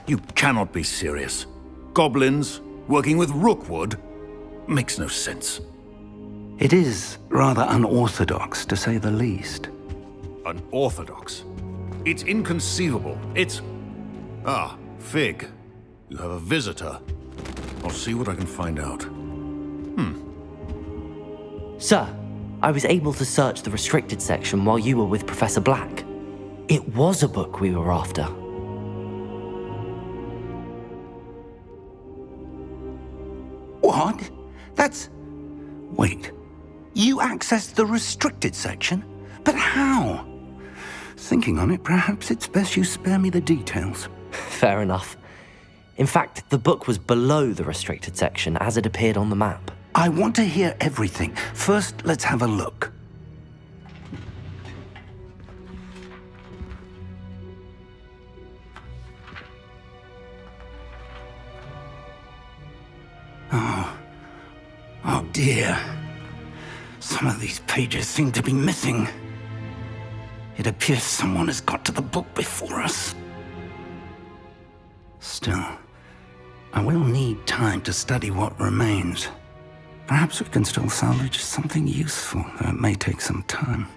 You cannot be serious. Goblins working with Rookwood? Makes no sense. It is rather unorthodox, to say the least. Unorthodox? It's inconceivable. It's... Ah, Fig. You have a visitor. I'll see what I can find out. Sir, I was able to search the restricted section while you were with Professor Black. It was a book we were after. What? That's... Wait. You accessed the restricted section? But how? Thinking on it, perhaps it's best you spare me the details. Fair enough. In fact, the book was below the restricted section as it appeared on the map. I want to hear everything. First, let's have a look. Oh dear. Some of these pages seem to be missing. It appears someone has got to the book before us. Still, I will need time to study what remains. Perhaps we can still salvage something useful, though it may take some time.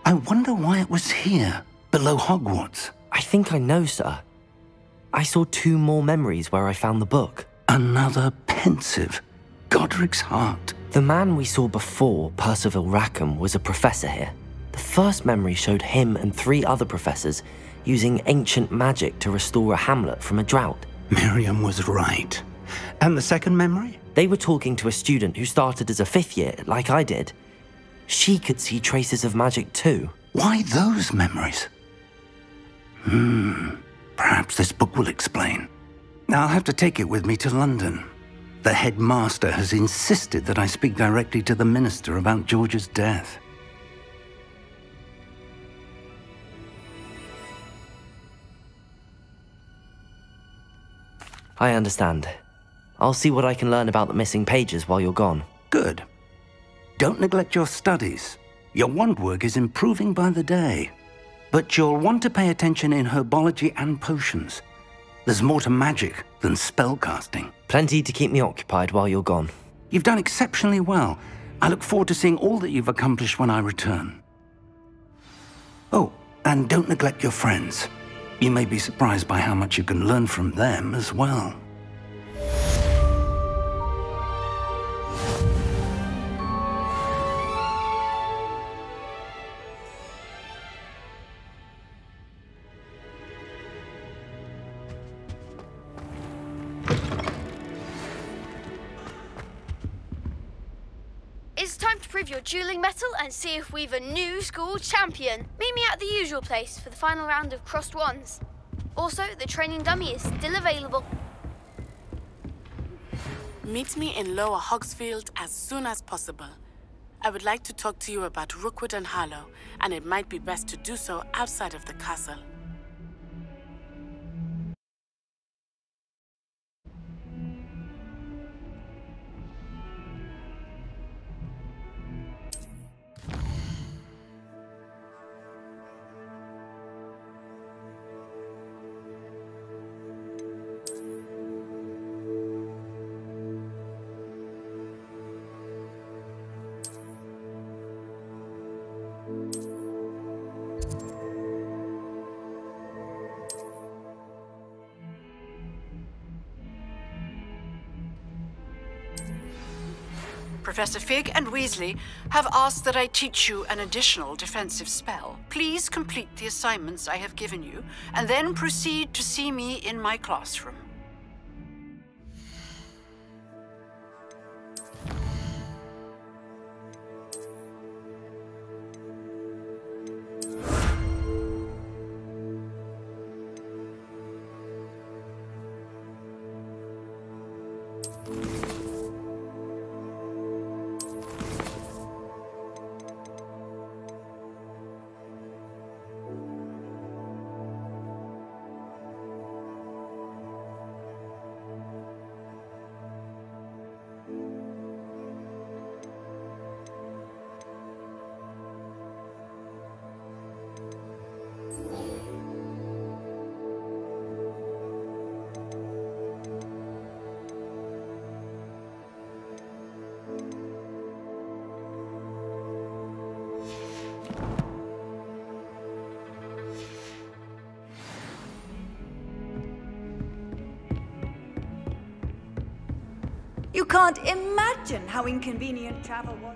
I wonder why it was here, below Hogwarts. I think I know, sir. I saw 2 more memories where I found the book. Another pensive. Godric's heart. The man we saw before, Percival Rackham, was a professor here. The first memory showed him and 3 other professors using ancient magic to restore a hamlet from a drought. Miriam was right. And the second memory? They were talking to a student who started as a 5th year, like I did. She could see traces of magic too. Why those memories? Perhaps this book will explain. I'll have to take it with me to London. The headmaster has insisted that I speak directly to the minister about George's death. I understand. I'll see what I can learn about the missing pages while you're gone. Good. Don't neglect your studies. Your wand work is improving by the day. But you'll want to pay attention in herbology and potions. There's more to magic than spellcasting. Plenty to keep me occupied while you're gone. You've done exceptionally well. I look forward to seeing all that you've accomplished when I return. Oh, and don't neglect your friends. You may be surprised by how much you can learn from them as well. It's time to prove your dueling mettle and see if we've a new school champion. Meet me at the usual place for the final round of crossed wands. Also, the training dummy is still available. Meet me in Lower Hogsfield as soon as possible. I would like to talk to you about Rookwood and Harlow, and it might be best to do so outside of the castle. Professor Fig and Weasley have asked that I teach you an additional defensive spell. Please complete the assignments I have given you, and then proceed to see me in my classroom. You can't imagine how inconvenient travel was.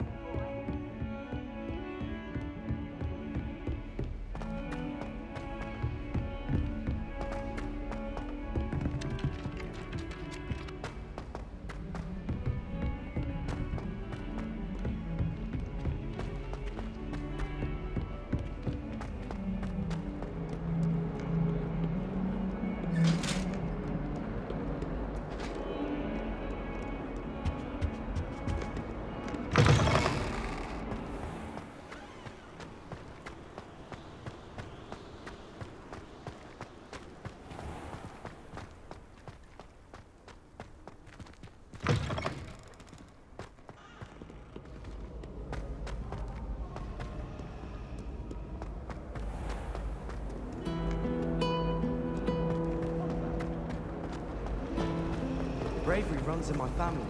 Bravery runs in my family.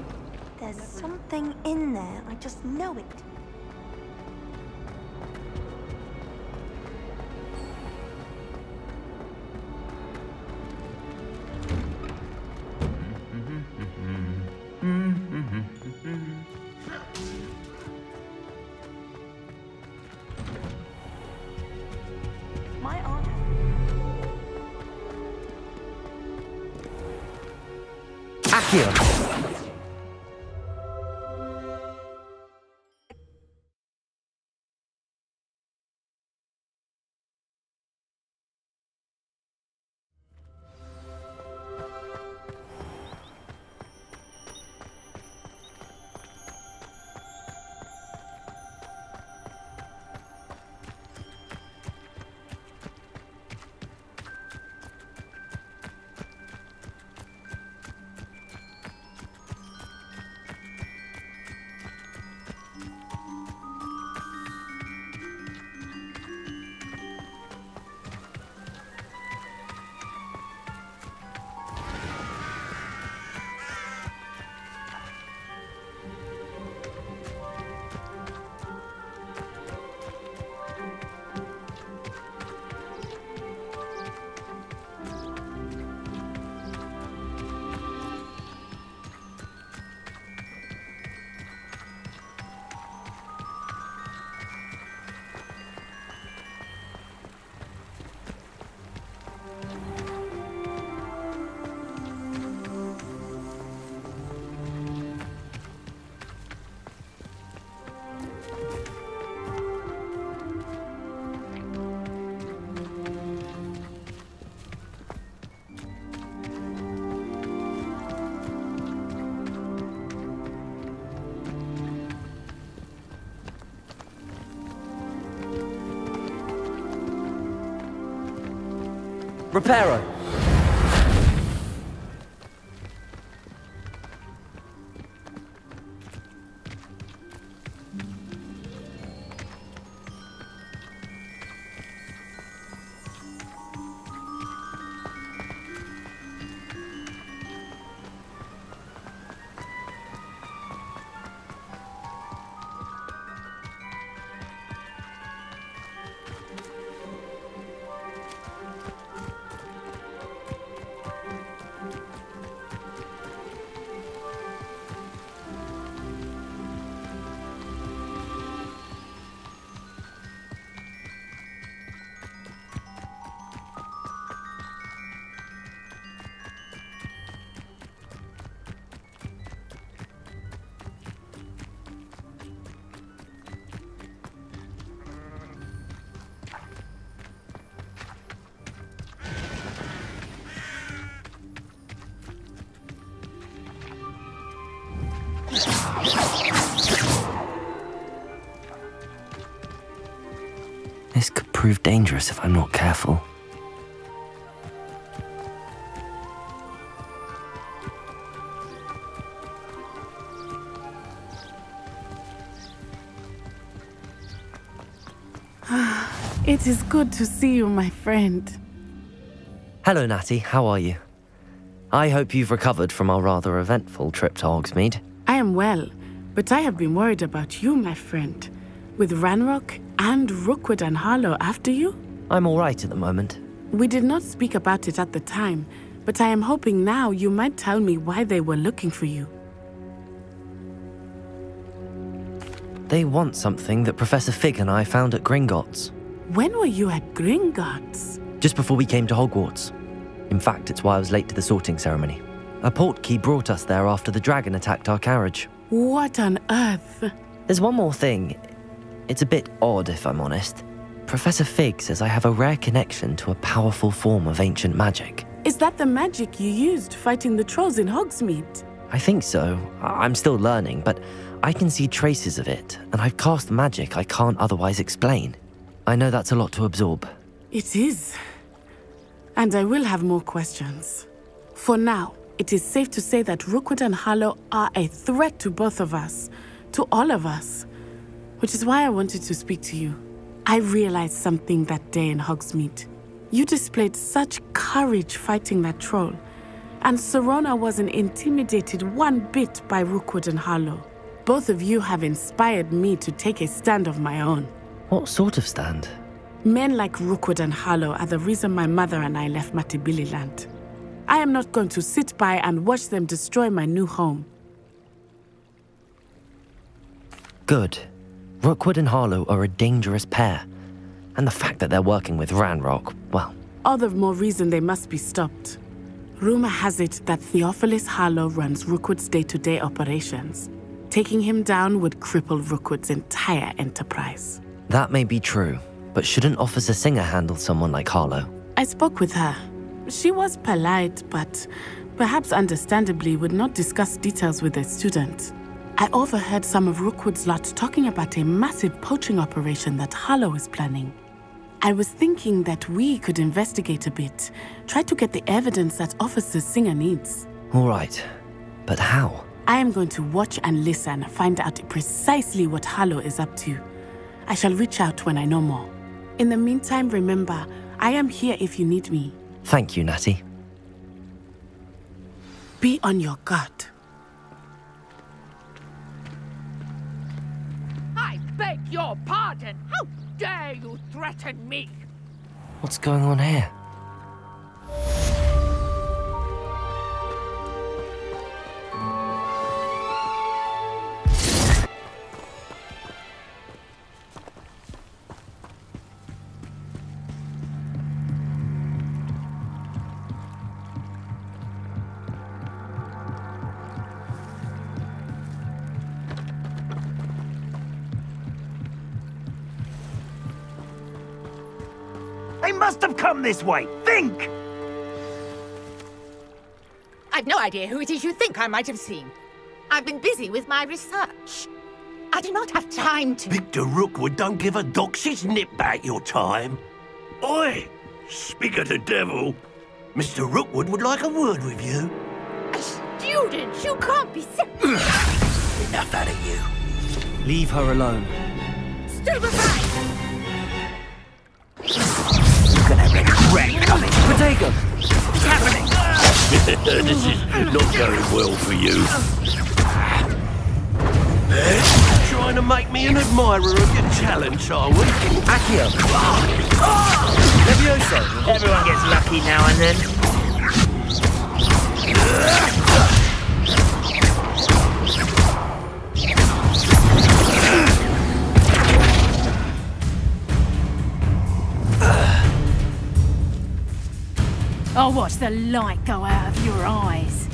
There's something in there, I just know it. My aunt. Accio! Reparo! This could prove dangerous if I'm not careful. It is good to see you, my friend. Hello, Natty. How are you? I hope you've recovered from our rather eventful trip to Hogsmeade. I am well, but I have been worried about you, my friend. With Ranrock and Rookwood and Harlow after you? I'm all right at the moment. We did not speak about it at the time, but I am hoping now you might tell me why they were looking for you. They want something that Professor Fig and I found at Gringotts. When were you at Gringotts? Just before we came to Hogwarts. In fact, it's why I was late to the sorting ceremony. A portkey brought us there after the dragon attacked our carriage. What on earth? There's one more thing. It's a bit odd, if I'm honest. Professor Fig says I have a rare connection to a powerful form of ancient magic. Is that the magic you used fighting the trolls in Hogsmeade? I think so. I'm still learning, but I can see traces of it, and I've cast magic I can't otherwise explain. I know that's a lot to absorb. It is. And I will have more questions. For now, it is safe to say that Rookwood and Harlow are a threat to both of us, to all of us. Which is why I wanted to speak to you. I realized something that day in Hogsmeade. You displayed such courage fighting that troll, and Serona wasn't intimidated one bit by Rookwood and Harlow. Both of you have inspired me to take a stand of my own. What sort of stand? Men like Rookwood and Harlow are the reason my mother and I left Matibili land. I am not going to sit by and watch them destroy my new home. Good. Rookwood and Harlow are a dangerous pair. And the fact that they're working with Ranrock, well... All the more reason they must be stopped. Rumor has it that Theophilus Harlow runs Rookwood's day-to-day operations. Taking him down would cripple Rookwood's entire enterprise. That may be true, but shouldn't Officer Singer handle someone like Harlow? I spoke with her. She was polite, but perhaps understandably would not discuss details with a student. I overheard some of Rookwood's lot talking about a massive poaching operation that Harlow is planning. I was thinking that we could investigate a bit, try to get the evidence that Officer Singer needs. All right, but how? I am going to watch and listen, find out precisely what Harlow is up to. I shall reach out when I know more. In the meantime, remember, I am here if you need me. Thank you, Natty. Be on your guard. I beg your pardon! How dare you threaten me? What's going on here? They must have come this way. Think! I've no idea who it is you think I might have seen. I've been busy with my research. I do not have time to... Victor Rookwood don't give a doxy's nip back your time. Oi! Speak of the devil. Mr. Rookwood would like a word with you. A student? You can't be so... Enough out of you. Leave her alone. Stupefy! You're gonna have a wreck coming. Potato! What's happening? This is not going well for you. Trying to make me an admirer of your talents, are we? Accio! Levioso! Everyone gets lucky now and then. I'll watch the light go out of your eyes.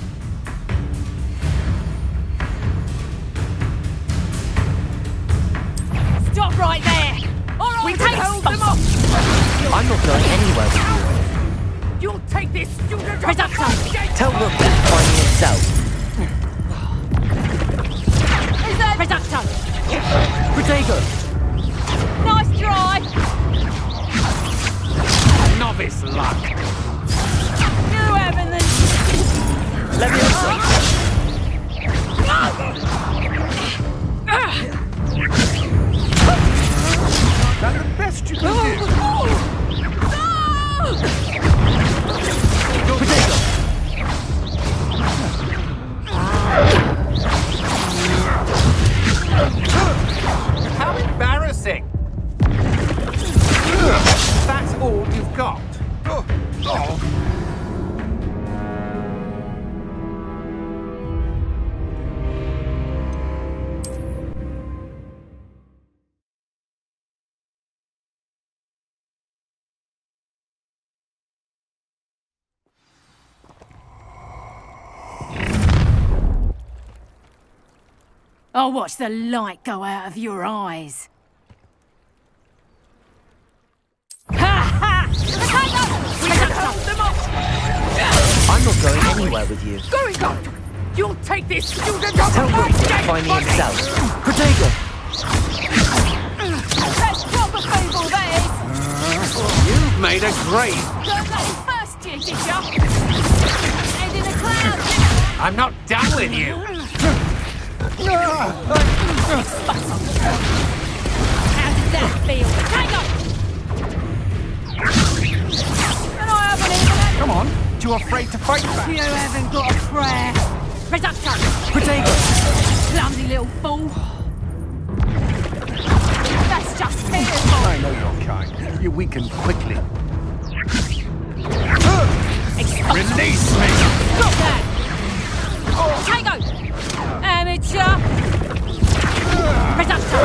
Stop right there! All right, we can hold them off! I'm not going anywhere with you. You'll take this student off the gate! Tell Rook to find me himself. Is that... Reducto! Potato! Nice try! Novice luck. You haven't the... Levioso! That's the best you can do. Potato! How embarrassing! That's all you've got. I'll watch the light go out of your eyes. I'm not going anywhere with you. Go! You'll take this student off Tell my Rook to dead find me body! himself. Protego! That's proper people, that is! You've made a grave. Don't let him first, did you? Head in the clouds, didn't I'm not done with you. How did that feel? Protego! And I haven't even had... Come on. Too afraid to fight back. You haven't got a prayer. Reducto! Protego! Clumsy little fool. That's just pitiful. I know your kind. You weaken quickly. Release me! Stop that! Protego! Amateur! Reducto!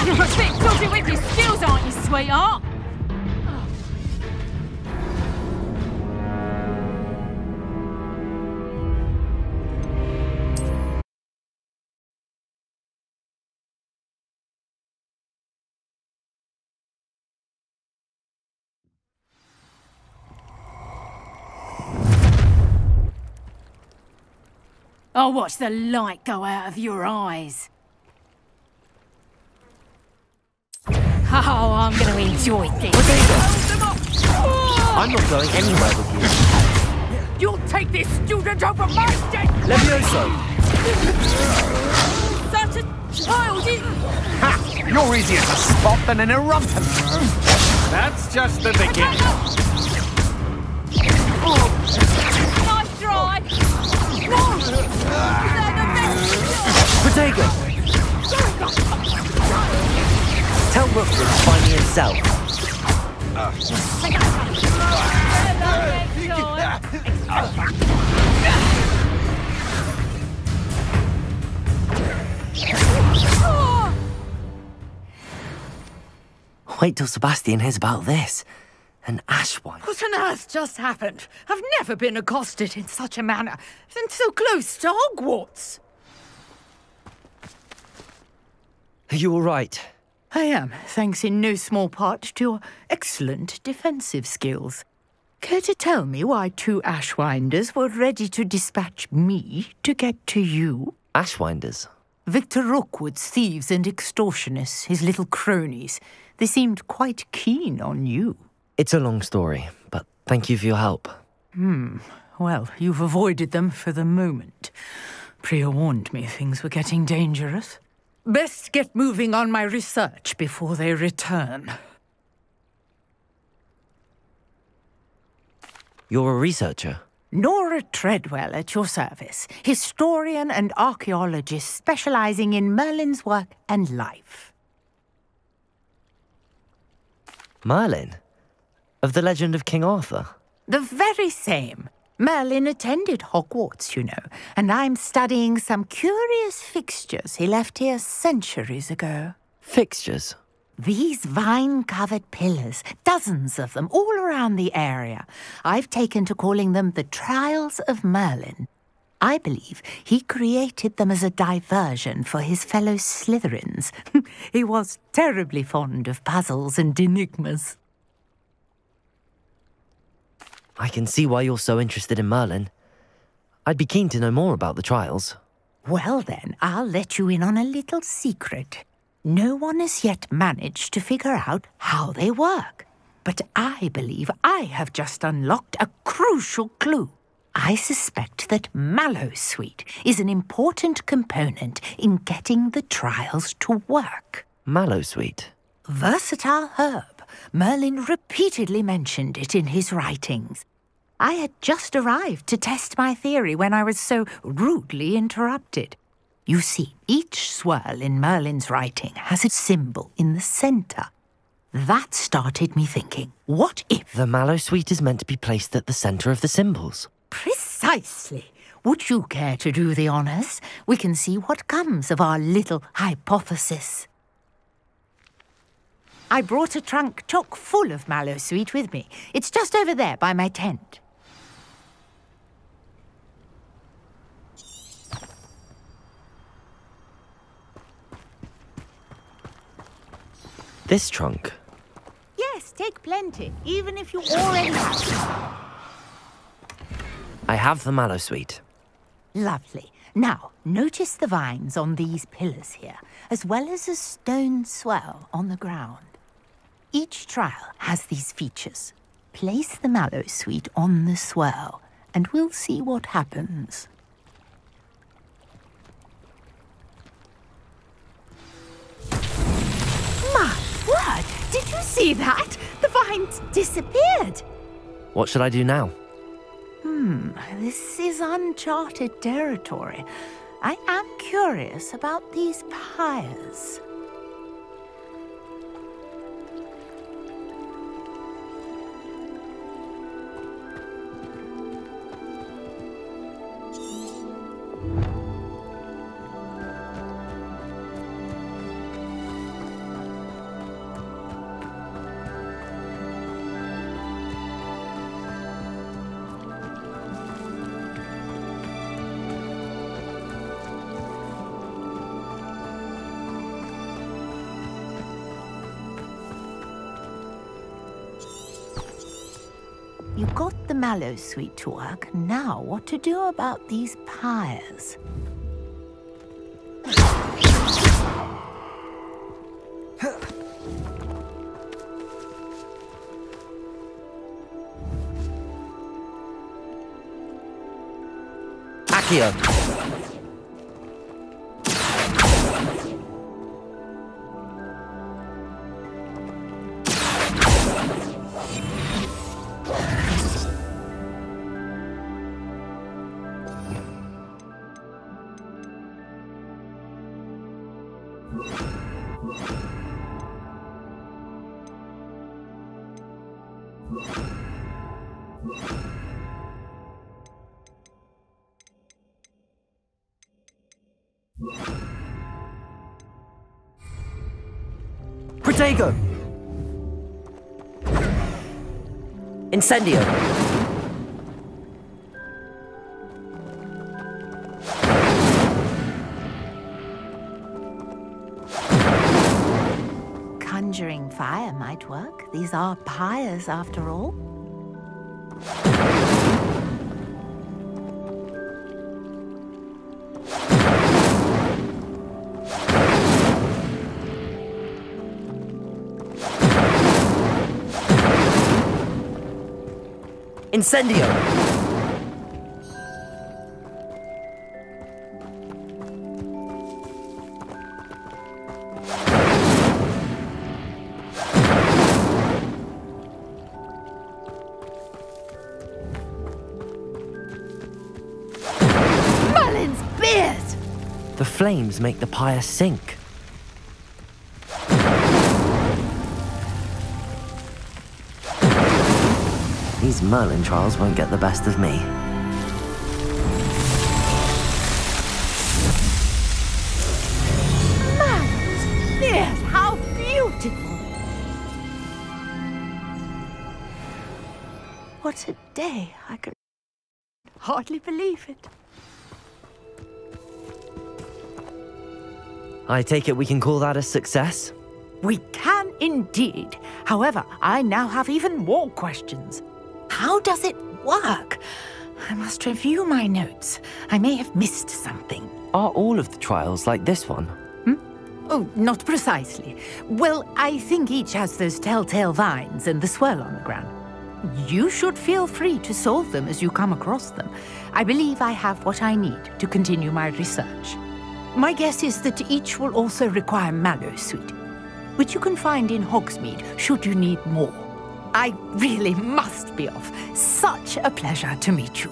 You're a bit dodgy with your skills, aren't you, sweetheart? I'll watch the light go out of your eyes. Oh, I'm going to enjoy this. I'm not going anywhere with you. You'll take this student over my dead. Levioso! Such a child, Ha! You're easier to spot than an irrumpent. That's just the beginning. Nice try. Protego! Tell Rookwood to find me himself. Wait till Sebastian hears about this. An ashwind. What on earth just happened? I've never been accosted in such a manner, and so close to Hogwarts. Are you all right? I am, thanks in no small part to your excellent defensive skills. Care to tell me why 2 Ashwinders were ready to dispatch me to get to you? Ashwinders? Victor Rookwood's thieves and extortionists, his little cronies. They seemed quite keen on you. It's a long story, but thank you for your help. Well, you've avoided them for the moment. Priya warned me things were getting dangerous. Best get moving on my research before they return. You're a researcher? Nora Treadwell at your service, historian and archaeologist specializing in Merlin's work and life. Merlin? Of the legend of King Arthur? The very same. Merlin attended Hogwarts, you know, and I'm studying some curious fixtures he left here centuries ago. Fixtures? These vine-covered pillars, dozens of them, all around the area. I've taken to calling them the Trials of Merlin. I believe he created them as a diversion for his fellow Slytherins. He was terribly fond of puzzles and enigmas. I can see why you're so interested in Merlin. I'd be keen to know more about the trials. Well then, I'll let you in on a little secret. No one has yet managed to figure out how they work. But I believe I have just unlocked a crucial clue. I suspect that Mallowsweet is an important component in getting the trials to work. Mallowsweet? Versatile herb. Merlin repeatedly mentioned it in his writings. I had just arrived to test my theory when I was so rudely interrupted. You see, each swirl in Merlin's writing has a symbol in the centre. That started me thinking, what if... The Mallowsweet is meant to be placed at the centre of the symbols. Precisely. Would you care to do the honours? We can see what comes of our little hypothesis. I brought a trunk chock full of Mallowsweet with me. It's just over there by my tent. This trunk? Yes, take plenty, even if you already have some. I have the mallow sweet. Lovely. Now, notice the vines on these pillars here, as well as a stone swell on the ground. Each trial has these features. Place the mallow sweet on the swell, and we'll see what happens. My word! Did you see that? The vines disappeared! What should I do now? This is uncharted territory. I am curious about these pyres. You got the mallow sweet to work. Now what to do about these pyres? Accio! Protego! Incendio! Conjuring fire might work. These are pyres after all. Incendio! Merlin's beard! The flames make the pyre sink. These Merlin trials won't get the best of me. Merlin's beard! How beautiful! What a day! I can hardly believe it. I take it we can call that a success? We can indeed. However, I now have even more questions. How does it work? I must review my notes. I may have missed something. Are all of the trials like this one? Oh, not precisely. Well, I think each has those telltale vines and the swirl on the ground. You should feel free to solve them as you come across them. I believe I have what I need to continue my research. My guess is that each will also require mallow sweet, which you can find in Hogsmeade should you need more. I really must be off. Such a pleasure to meet you.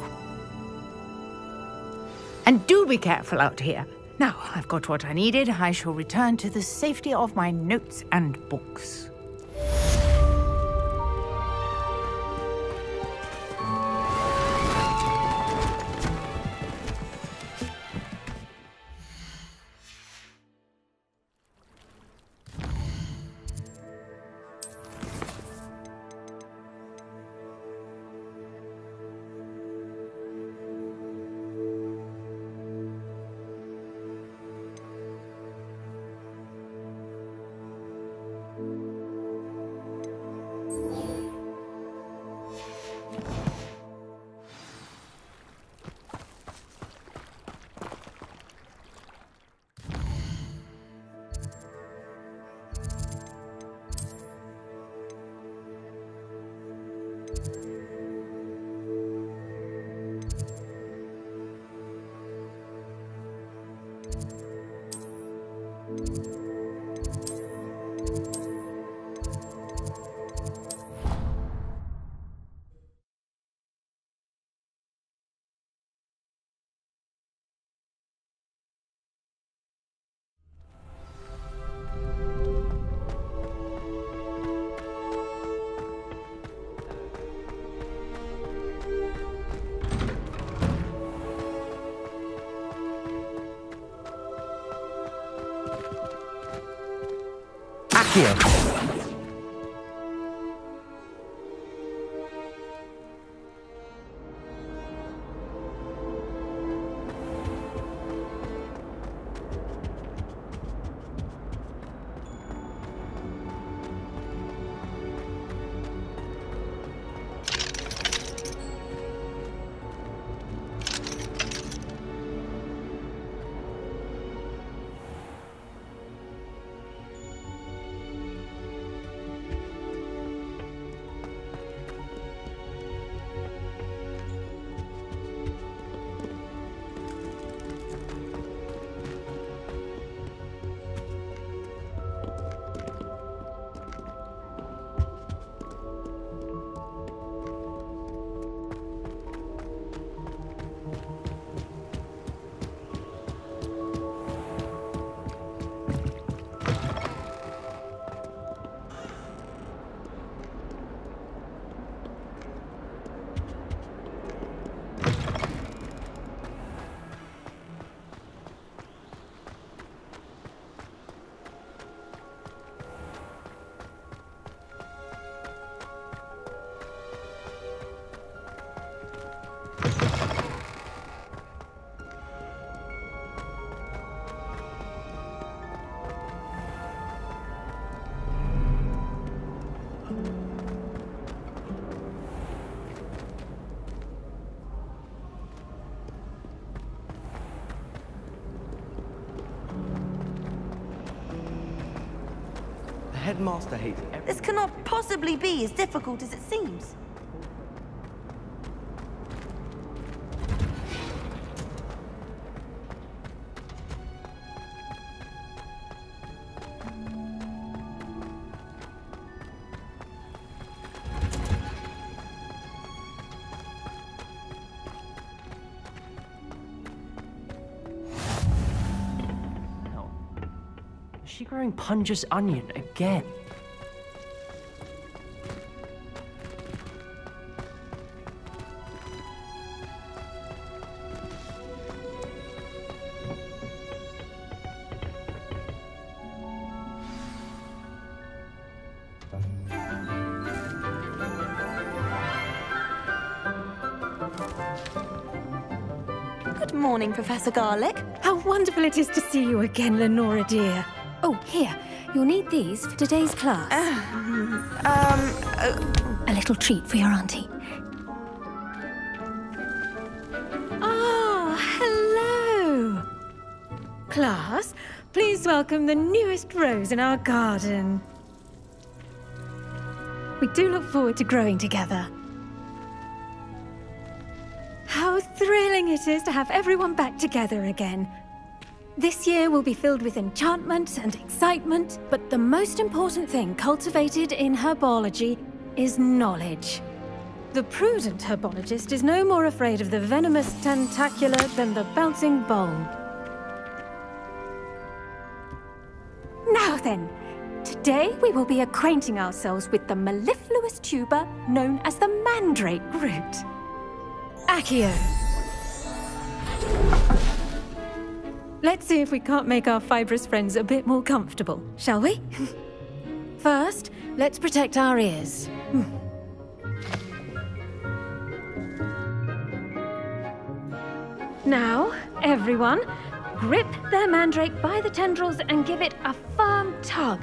And do be careful out here. Now, I've got what I needed. I shall return to the safety of my notes and books. Here. Headmaster hates everything. This cannot possibly be as difficult as it seems. Is she growing Punja's onion again? Good morning, Professor Garlic. How wonderful it is to see you again, Lenora dear. Oh, here. You'll need these for today's class. A little treat for your auntie. Oh, hello. Class, please welcome the newest rose in our garden. We do look forward to growing together. How thrilling it is to have everyone back together again. This year will be filled with enchantment and excitement, but the most important thing cultivated in herbology is knowledge. The prudent herbologist is no more afraid of the venomous tentacula than the bouncing bulb. Now then, today we will be acquainting ourselves with the mellifluous tuber known as the mandrake root. Accio. Let's see if we can't make our fibrous friends a bit more comfortable, shall we? First, let's protect our ears. Now, everyone, grip their mandrake by the tendrils and give it a firm tug.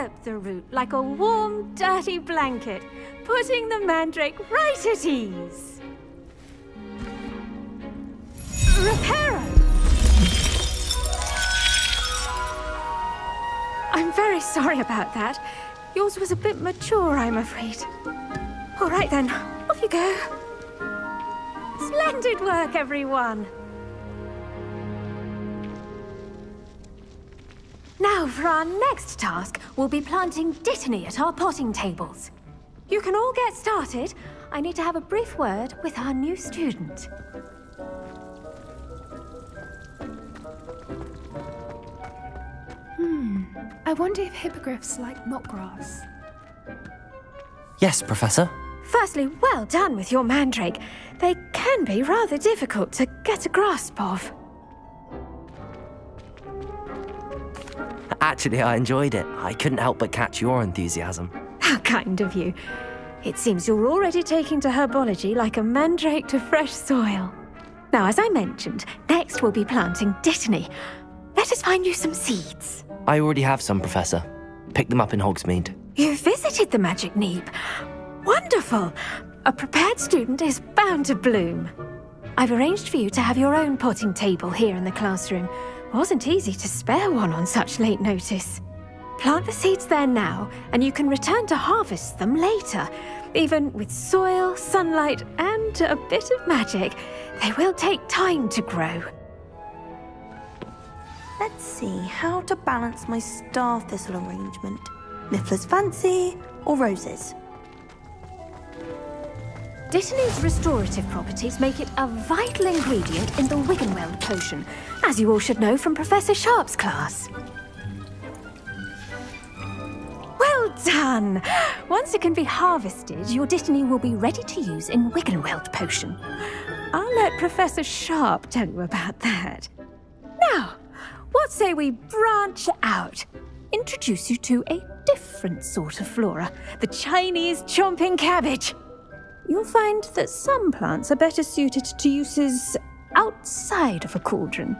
envelop the root like a warm, dirty blanket, putting the mandrake right at ease. Reparo! I'm very sorry about that. Yours was a bit mature, I'm afraid. All right then, off you go. Splendid work, everyone. Now, for our next task, we'll be planting dittany at our potting tables. You can all get started. I need to have a brief word with our new student. I wonder if hippogriffs like mock grass. Yes, Professor. Firstly, well done with your mandrake. They can be rather difficult to get a grasp of. Actually, I enjoyed it. I couldn't help but catch your enthusiasm. How kind of you. It seems you're already taking to herbology like a mandrake to fresh soil. Now, as I mentioned, next we'll be planting dittany. Let us find you some seeds. I already have some, Professor. Picked them up in Hogsmeade. You visited the Magic Neep. Wonderful! A prepared student is bound to bloom. I've arranged for you to have your own potting table here in the classroom. Wasn't easy to spare one on such late notice. Plant the seeds there now, and you can return to harvest them later. Even with soil, sunlight, and a bit of magic, they will take time to grow. Let's see how to balance my star thistle arrangement. Niffler's fancy or roses? Dittany's restorative properties make it a vital ingredient in the Wiggenweld potion, as you all should know from Professor Sharp's class. Well done! Once it can be harvested, your dittany will be ready to use in Wiggenweld potion. I'll let Professor Sharp tell you about that. Now, what say we branch out? Introduce you to a different sort of flora, the Chinese chomping cabbage. You'll find that some plants are better suited to uses outside of a cauldron.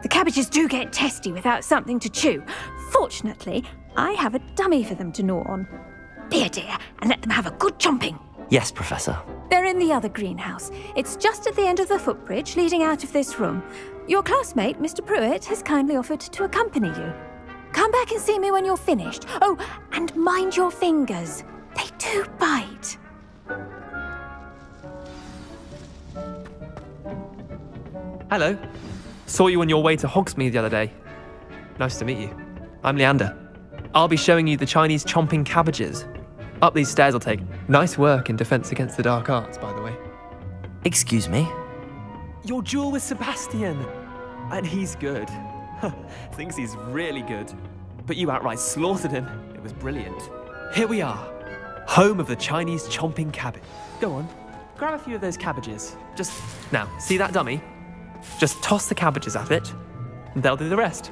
The cabbages do get testy without something to chew. Fortunately, I have a dummy for them to gnaw on. Be a dear and let them have a good chomping. Yes, Professor. They're in the other greenhouse. It's just at the end of the footbridge leading out of this room. Your classmate, Mr. Pruitt, has kindly offered to accompany you. Come back and see me when you're finished. Oh, and mind your fingers. They do bite. Hello. Saw you on your way to Hogsmeade the other day. Nice to meet you. I'm Leander. I'll be showing you the Chinese chomping cabbages. Up these stairs I'll take. Nice work in Defense Against the Dark Arts, by the way. Excuse me? Your duel with Sebastian. And he's good. Thinks he's really good. But you outright slaughtered him. It was brilliant. Here we are. Home of the Chinese chomping cabbage. Go on. Grab a few of those cabbages. Now, see that dummy? Just toss the cabbages at it, and they'll do the rest.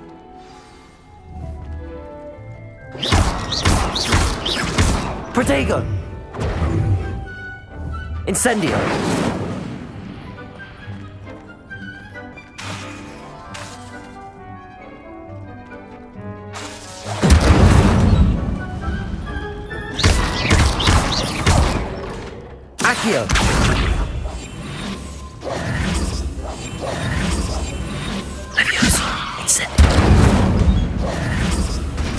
Protego! Incendio! Accio!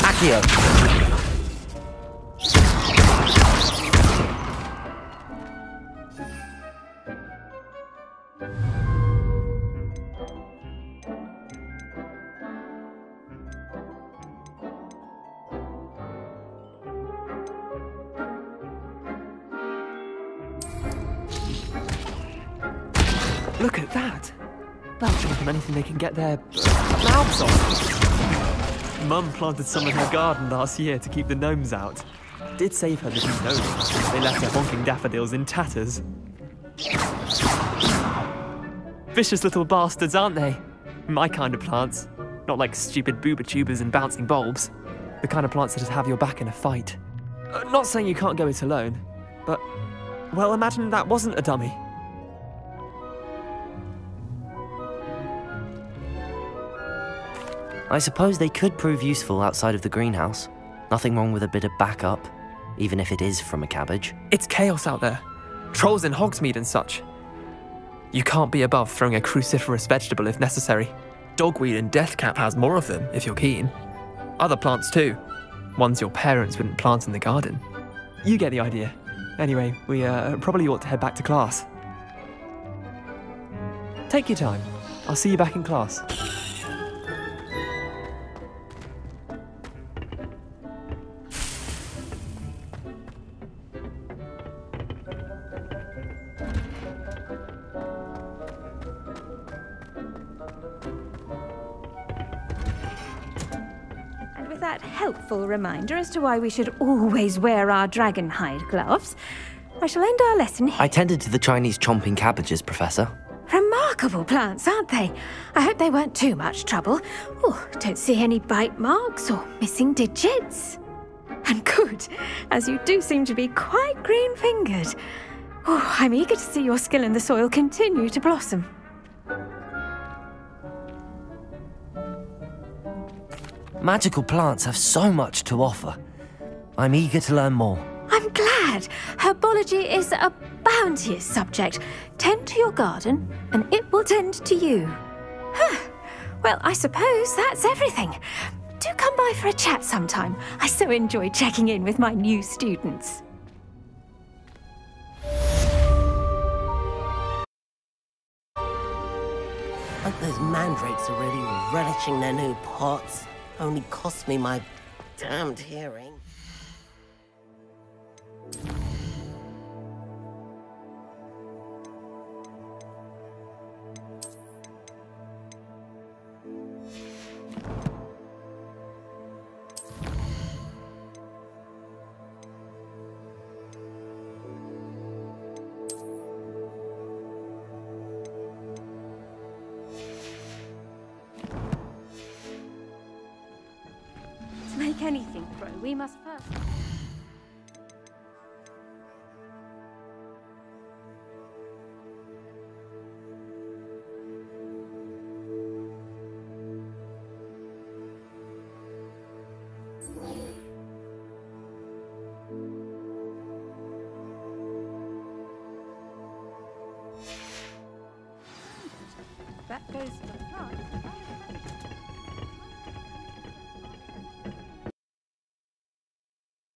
Accio! Look at that! They'll jump on anything they can get their mouths on. Mum planted some in her garden last year to keep the gnomes out. Did save her the few gnomes. They left her honking daffodils in tatters. Vicious little bastards, aren't they? My kind of plants. Not like stupid booba tubers and bouncing bulbs. The kind of plants that'd have your back in a fight. Not saying you can't go it alone, but, well, imagine that wasn't a dummy. I suppose they could prove useful outside of the greenhouse. Nothing wrong with a bit of backup, even if it is from a cabbage. It's chaos out there. Trolls in Hogsmeade and such. You can't be above throwing a cruciferous vegetable if necessary. Dogweed and deathcap has more of them, if you're keen. Other plants too. Ones your parents wouldn't plant in the garden. You get the idea. Anyway, we probably ought to head back to class. Take your time. I'll see you back in class. That helpful reminder as to why we should always wear our dragon hide gloves, I shall end our lesson here. I tended to the Chinese chomping cabbages, Professor. Remarkable plants, aren't they? I hope they weren't too much trouble. Oh, don't see any bite marks or missing digits. And good, as you do seem to be quite green-fingered. Oh, I'm eager to see your skill in the soil continue to blossom. Magical plants have so much to offer. I'm eager to learn more. I'm glad. Herbology is a bounteous subject. Tend to your garden, and it will tend to you. Well, I suppose that's everything. Do come by for a chat sometime. I so enjoy checking in with my new students. Hope those mandrakes are really relishing their new pots. Only cost me my damned hearing. Make anything grow, we must first. That goes for the plant.